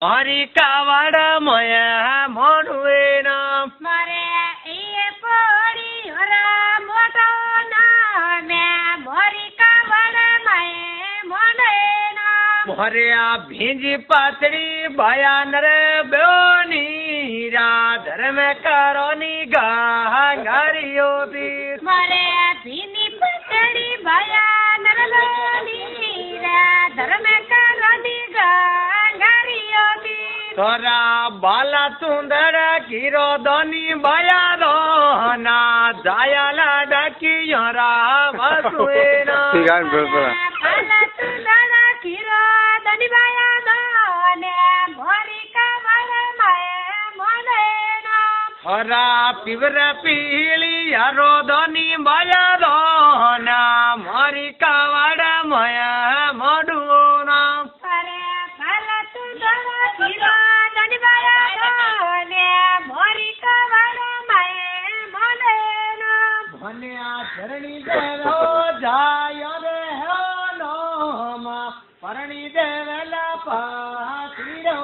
મારી કાવડ મયા મોડુએ નામ મારે એ પડી હરા મોટો ના મે મોરી કાવડ મયે મોડે ના મોરે આ ભીંજી પાતળી ભયાન રે બેની રા ધર્મ કરોની ગાંગારીઓ બી મારે ભીની પતડી ભયાન રલોની રા ધર્મ કરોની ગાંગારીઓ બી તોરા બાલા સુંદર કીરો દોની ભયાનો ના જાયાલા ડકી રા વસુએ ના બાલા સુંદરા કીરો દની ભયાનો ને મોરી કાવડ મયે મોડે ના હરા પીવર પીળી હરો દોની ભયાનો ના મારી કાવડ મયા મોડું ના અરે બાલા સુંદરા કીરો દની ભયાનો ને મોરી કાવડ મયે મોડે ના મને આ ધરણી દેવો જાય રે હેનો માં પરણી દેવેલા પાતીરો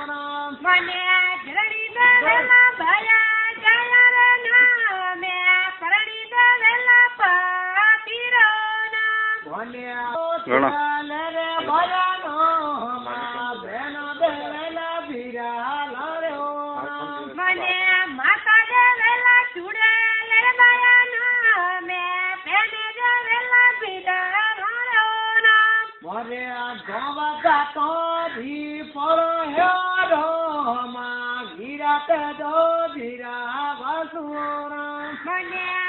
નામ મને જરણી દેવેલા ભયા જયા રે નામે પરણી દેવેલા પાતીરો ના મને આ રે ભયાનો માં બેનો દેવેલા બિરાલા રે નામ મને માતા દેવેલા ચૂડે લે ભયા નામે બેને દેવેલા બીડા રોણો ના મરે આ ગોવા ગાતો ધી પડો હેરો માં ગીરા તે દો ધીરા વાસુરા મને